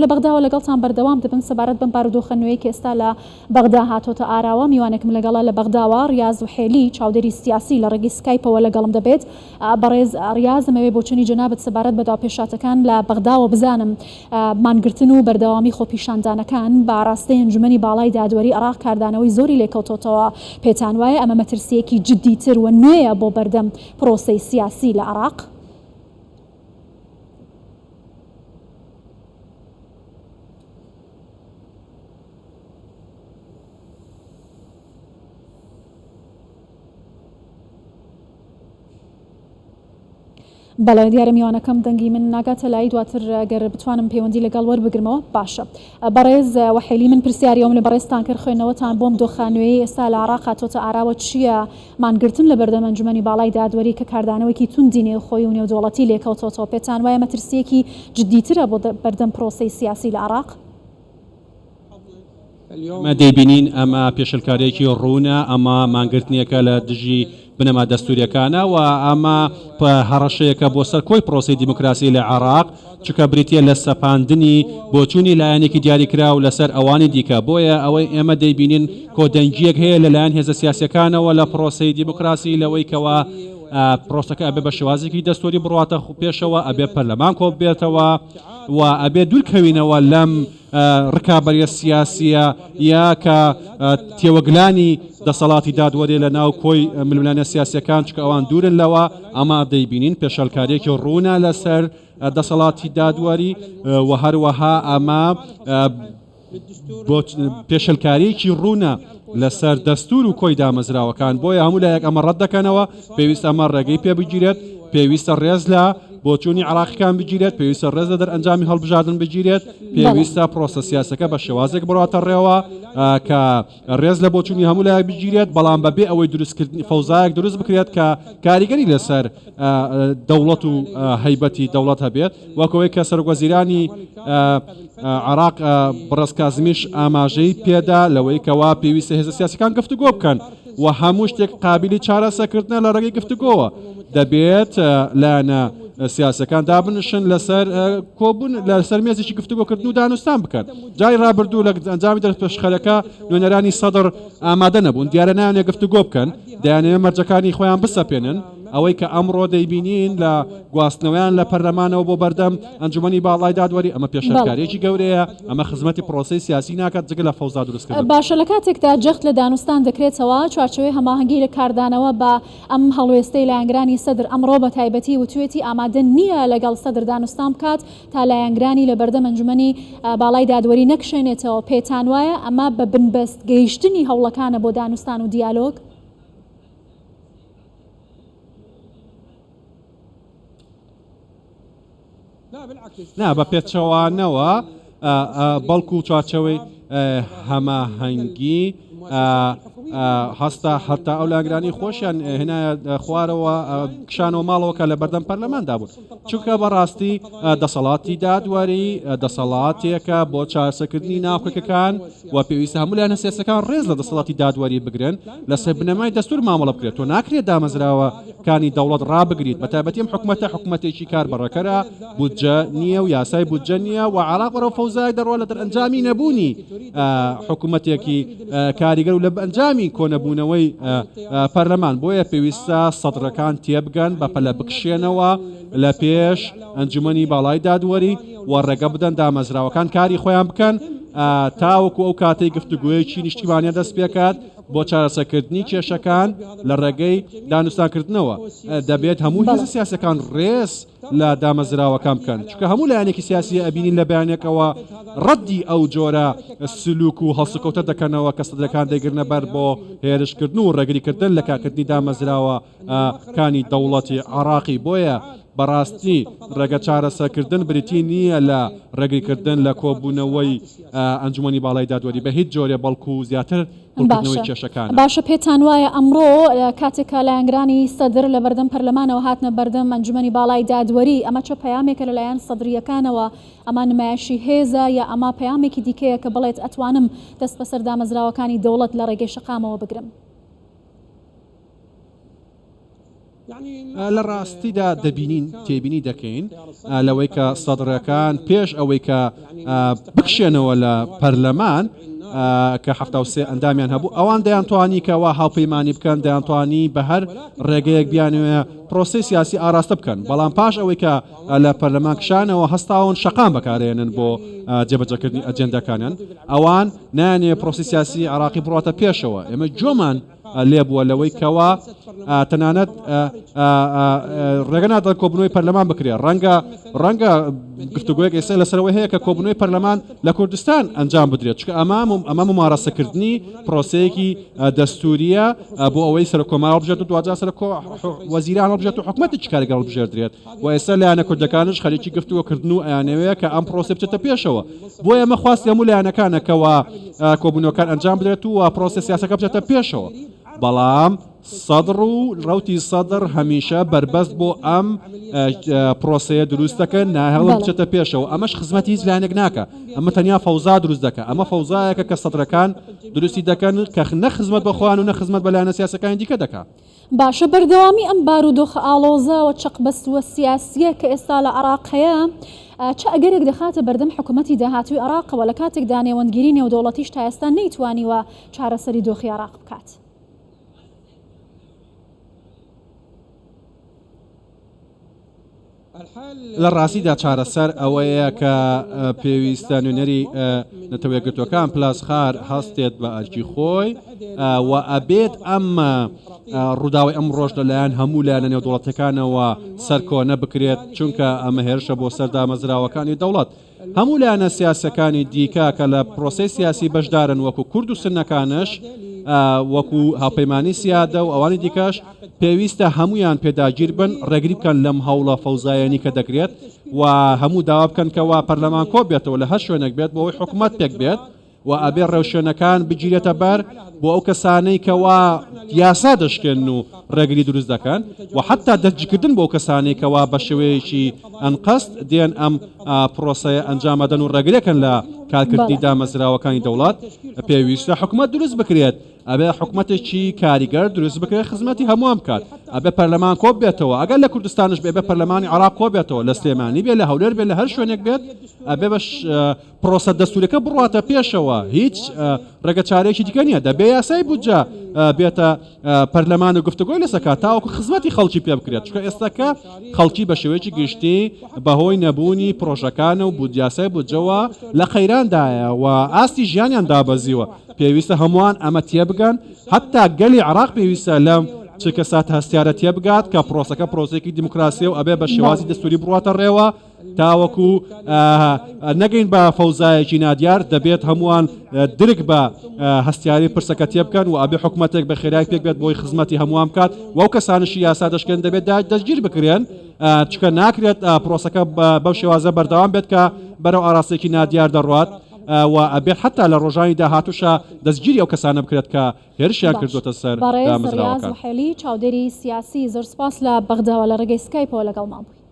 لە بەغداوە لەگەڵتان بەردەوام دەبن سەبارەت بەم بارودۆخە نوێی کە ئێستا لە بەغدا هاتۆتە ئاراوە. میوانێکم لەگەڵا لە بەغداوە ڕیاض وحێلی چاودێری سیاسی لە ڕێگەی سکایپەوە لەگەڵم دەبێت. بەڕێز ڕیاض ئەمەوێ بۆچوونی جەنابەت سەبارەت بە داوپێشاتەکان لە بەغداوە بزانم مانگرتن و بەردەوامی خۆپیشاندانەکان بە ڕاستەی ئەنجومەنی باڵای دادوەری عێراق کاردانەوەی زۆری لێکەوتۆتەوە پێتان وایە ئەمە مەترسیەکی جددیتر و نوێیە بۆ بەردەم پرۆسەی سیاسی لە عێراق؟ بەڵێ دیارە میوانەکەم دەنگی من ناگاتە لای دواتر ئەگەر بتوانم پەیوەندی لەگەڵ وەربگرمەوە باشە. بەڕێز وحێلی من پرسیاریەوەم لە بەڕێزتان کرد خوێندنەوەتان بۆم دۆخانوێی ئێستا لە عێراق هاتۆتە ئاراوە چییە مانگرتن لە بەردەم ئەنجومەنی باڵای دادوەری کە کاردانەوەیکی توندی نێوخۆی و نێودوڵەتی لێکەوتۆتەوە پێتان وایە مەترسیەکی جددیترە بۆ بەردەم پرۆسەی سیاسی لە عێراق؟ ئەمە دەیبینین ئەمە پێشەلکاریەکی ڕوونە، ئەمە مانگرتنیەکە لە دژی بنەما دەستوریەکانە و ئەمە هەڕەشەیەکە بۆ سەر کۆی پرۆسی دیموکراسی لە عێراق چکە بریتە لە سەپاندنی بۆچوونی لایەنێکی دیاریکرا و لەسەر ئەوانی دیکە. بۆیە ئەوەی ئێمە دەیبینین کۆدەنگیەک هەیە لەلایەن هێزە سیاسەکانەوە لە پرۆسی دیموکراسی لەوەی کەوا پرۆسەکە ئەبێ بە شێوازێکی دەستوری بڕاتە پێشەوە، ئەبێ پەرلەمان کۆ بێتەوە و ئەبێ دوورکەوینەوە لەم ڕکابەریە سیاسیە یا کە تێوەگلانی دەسەڵاتی دادوەری لە ناو کۆی ململانە سیاسەکان چکە ئەوان دوورن لەوە. ئەمە دەیبینین پێشەلکاریەکی ڕوونە لەسەر دەسەڵاتی دادوەری و هەروەها ئەمە پێشەلکاریەکی ڕوونە لەسەر دەستور و کۆی دامەزراوەکان. بۆیە هەموو لایەک ئەمە ڕەت دەکەنەوە، پێویستە ئەمە ڕێگەی پێ بگیرێت، پێویستە ڕێز لە بۆچوونی عێراقیەکان بگیرێت، پێویستە ڕێز لە دەرئەنجامی هەڵبژاردن بگیرێت، پێویستە پرۆسە سیاسەکە بە شێوازێک بڕاتە ڕێوە کە ڕێز لە بۆچوونی هەموو لایەک بگیرێت، بەڵام بەبێ ئەوەی دروستکردنی فەوزایەک دروست بکرێت کە کاریگەری لەسەر دەوڵەت و هەیبەتی دەوڵەت هەبێت. وەکەوەی کە سەرۆکوەزیرانی عێراق بەڕێز کازمیش ئاماژەی پێدا لەوەی کەوا پێویستە هێزە سیاسەکان گفتوگۆ بکەن و هەموو شتێک قابلی چارەسەرکردنە لە ڕێگەی گفتوگۆوە. دەبێت لایەنە سیاسەکان دابنشن لەسەر کۆبوون لەسەر مێزێکی گفتوگۆکردن و دانوستان بکەن. جای ڕابردوو لە ئەنجامی دەرپێشخەرەکە نوێنەرانی سەدر ئامادە نەبوون، دیارە نایانێ گفتوگۆ بکەن، دەیانەوێت مەرجەکانی خۆیان بسەپێنن. ئەوەی کە ئەمڕۆ دەیبینین لە گواستنەوەیان لە پەرلەمانەوە بۆ بەردەم ئەنجومەنی باڵای دادوەری ئەمە پێشەلکاریەکی گەورەیە، ئەمە خزمەتی پرۆسی سیاسی ناکات جگە لە فەوزا دروستکردن. باشە لە کاتێکدا جەخت لە دانوستان دەکرێتەوە چوارچەوەی هەماهەنگی لە کاردانەوە بە ئەم هەڵوێستەی لایەنگرانی سەدر ئەمڕۆ بە تایبەتی وتوێتی ئامادە نییە لەگەڵ سەدر دانوستان بکات تا لایەنگرانی لە بەردەم ئەنجومەنی باڵای دادوەری نەکشێنێتەوە. پێتان وایە ئەمە بە بنبەست گەیشتنی هەوڵەکانە بۆ دانوستان و دیالۆگ؟ نا بە پێچەوانەوە بەڵکو چارچەوەی هەماهەنگی هەستا هەتا ئەو لاگرانی خۆشیان هێنا خوارەوە کشانەوە ماڵەوەکە لە بەردەم پەرلەماندا بوون، چونکە بەڕاستی دەسەڵاتی دادوەری دەسەڵاتێکە بۆ چارەسەرکردنی ناوکەکەکان و پێویستە هەموو لایەنە سیاسەکان ڕێز لە دەسەڵاتی دادوەری بگرن لەسەر بنەمای دەستور مامەڵە بکرێت. تۆ ناکرێت دامەزراوەکانی دەوڵەت ڕابگریت، بەتایبەتیم حکوومەتێکی کار بەڕێکەرە، بودجە نییە و یاسای بودجە نییە و عێراق بەرەو فەوزای دەڕۆ لە دەرئەنجامی نەبوونی حکوومەتێکی کاریگەر و لە ئەنجامی کۆنەبوونەوەی پەرلەمان. بۆیە پێویستە سەدرەکان تێبگەن بەپەلە بکشێنەوە لە پێش ئەنجومەنی باڵای دادوەری و ڕێگە بدەن دامەزراوەکان کاری خۆیان بکەن تاوەکو ئەو کاتەی گفتوگویەکی نیشتیمانیە دەست پێکات بۆ چارەسەرکردنی کێشەکان لە ڕێگەی دانوستانکردنەوە. دەبێت هەموو هێزە سیاسەکان ڕێز لە دامەزراوەکان بکەن، چونکە هەموو لایەنێکی سیاسی ئەبینین لە بەیانێکەوە ڕەدی ئەو جۆرە سلوک و هەڵسوکەوتە دەکەنەوە کە سەدرەکان دەیگرنە بەر بۆ هێرشکردن و ڕێگریکردن لە کارکردنی دامەزراوە کانی دەوڵەتی عێراقی. بۆیە بەڕاستی ڕێگە چارەسەرکردن بریتی نییە لە ڕێگریکردن لە کۆبوونەوەی ئەنجومەنی باڵای دادوەری بە هیچ جۆرە، بەڵکو زیاتر باشە پێتان وایە ئەمڕۆ کاتێکە لایەنگرانی سەدر لە بەردەم پەرلەمانەوە هاتنە بەردەم ئەنجومەنی باڵای دادوەری ئەمە چه پەیامێکە لەلایەن سەدریەکانەوە؟ ئەمە نمایشی هێزە یا ئەمە پەیامێکی دیکەیە کە بڵێت ئەتوانم دەست بەسەر دامەزراوەکانی دەوڵەت لە ڕێگەی شەقامەوە بگرم؟ لە ڕاستیدا دەبینین تێبینی دەکەین لەوەی کە سەدرەکان پێش ئەوەی کە بکشێنەوە لە پەرلەمان کە 73 ئەندامیان هەبوو ئەوان دەیانتوانی کەوا هاوپەیمانی بکەن دەیانتوانی بە هەر ڕێگەیەک بیانوێ پرۆسی سیاسی ئاراستە بکەن بەڵام پاش ئەوەی کە لە پەرلەمان کشانەوە هەستاون شەقام بەکارێنن بۆ جێبەجەکردنی ئەجەندەکانیان ئەوان نانێ پرۆسی سیاسی عراقی بڕاتە پێشەوە ئێمە جۆمان لێبووە لەوەی کەوا تەنانەت ڕێگە نادەن کۆبنەوەی پەرلەمان بکرێت ڕەنگە گفتوگویەک ئێستا لەسەرەوەی هەیە کە کۆبنەوەی پەرلەمان لە کوردستان ئەنجام بدرێت چکە ئەمە ممارەسەکردنی پرۆسەیەکی دەستوریە بۆ ئەوەی سەر کۆمار بژێت و دوجا سەر وەزیران بژێت و حکومەتی چ کارێک بژێردرێت و ئێستا لایەنە کوردەکانش خەریکی گفتوگۆکردن و ئەیانەوەیە کە ئەم پرۆسە بچێتە پێشەوە بۆ ئێمە خواست هەموو لایەنەکانەکەوە کۆبنەوەکان ئەنجام بدرێت و پرۆسە سیاسەکە بچێتە پێشەوە بەڵام سەدر و ڕوتی سەدر هەمیشە بربەست بۆ ئەم پرۆسەیە دروستەکە ناهێڵم بچێتە پێشەوە ئەمەش خزمەتی هیچ لایەنێک ناکە ئەمە تەنیا فەوزا دروست دەکە ئەمە فەوزایەکە کە سەدرەکان دروستی دەکەن کە نەخزمەت بەخۆیان و نەخزمەت بە لایەنە سیاسەکانی دیکە دەکا باشە بەردەوامی ئەم بارودۆخە ئاڵۆزەوە چەقبەستووە سیاسیە کە ئێستا لە عێراق هەیە چه ئەگەرێک دەخاتە بەردەم حکوومەتی داهاتووی عێراقەوە لە کاتێکدا نێوەندگیری نێودەوڵەتیش تا ئێستا نەیتوانیوە چارەسەری دۆخی عێراق بکات لە ڕاستیدا چارەسەر ئەوەیە کە پێویستە نوێنەری نەتەوەیەکگرتوەکان پلاسخار هەستێت بە ئەرکی خۆی و ئەبێت ئەم ڕووداوی ئەم ڕۆژ لەلایەن هەموو لایەنە نێودوڵەتەکانەوە سەرکۆنە بکرێت چونکە ئەمە هێرشە بۆ سەردامەزراوەکانی دەوڵەت هەموو لایەنە سیاسەکانی دیکە کە لە پرۆسەی سیاسی بەشدارن وەکو کورد و سنەکانش وەکو هاوپەیمانی سیادە و ئەوانی دیکەش پێویستە هەمویان پێداگیر بن ڕێگری بکەن لەم هەوڵە فەوزایانی کە دەکرێت و هەموو داوا بکەن کەوا پەرلەمان کۆ بێتەوە لە هەر شوێنێک بێت بۆ ئەوەی حکوومەت پێک بێت و ئەبێ ڕێوشێنەکان بگیرێتە بەر بۆ ئەو کەسانەی کەوا یاسا دەشکێن و ڕێگری دروست دەکەن و حتا دەرجکردن بۆ کەسانی کەوا بە شێوەیەکی ئەنقەست دێن ئەم پرۆسەیە ئەنجامەدەن و ڕێگرێکن لە کارکردنی دامەزراوەکانی دەوڵات پێویستە حکوومەت دروست بکرێت ئەبێ حکوومەتێکی کاریگەر دروست بکرێت خزمەتی هەمووان بکات ئەبێ پەرلەمان کۆ بێتەوە ئەگەر لە کوردستانش بێ پەرلەمانی عێراق کۆ بێتەوە لە سلێمانی بێ لە هەولێر بێ لە هەر شوێنێک بێت ئەبێ بەش پرۆسە دەستوریەکە بڕاتە پێشەوە هیچ ڕێگە چارەیەکی دیکە نییە دەبێ یاسای بودجە بێتە پەرلەمان و گفتوگۆی لەسەکات تاوەکو خزمەتی خەڵکی پێ بکرێت چکە ئێستاکە خەڵکی بە شێوەیەکی گشتی بەهۆی نەبوونی پرۆژەکانە و یاسای بودجەوە لە قەیراندایە و ئاستی ژیانیان دابەزیوە پێویستە هەمووان ئەمە تێبگەن حتا گەلی عێراق پێویستە لەم چ کەسات هەستیارە تێبگات کە پرۆسەکە پرۆسێکی دیموکراسی و ئەبێ بە شێوازی دەستوری بڕاتە ڕێوە تاوەکو نەگەین بە فەوزایەکی نادیار دەبێت هەمووان درک بە هەستیاری پرسەکە تێبکەن و ئەبێ حکوومەتێک بە خێرای پێک بێت بۆی خزمەتی هەمووان بکات وەو کەسانشی یاسا دەشکێن دەبێت دەستگیر بکرێن چکە ناکرێت پرۆسەکە بەو شێوازە بەردەوام بێت کە بەرەو ئاراستێکی نادیار دەڕوات و ئەبێت حتا لە ڕۆژانی داهاتووشە دەستگیری ئەو کەسانە بکرێت کە هێرشیان کردوتە سەر بەڕێز ڕیاض وحێلی چاودێری سیاسی زۆر سپاس لە بەغداوە لە ڕێگەی سکایپەوە لەگەڵمان بووی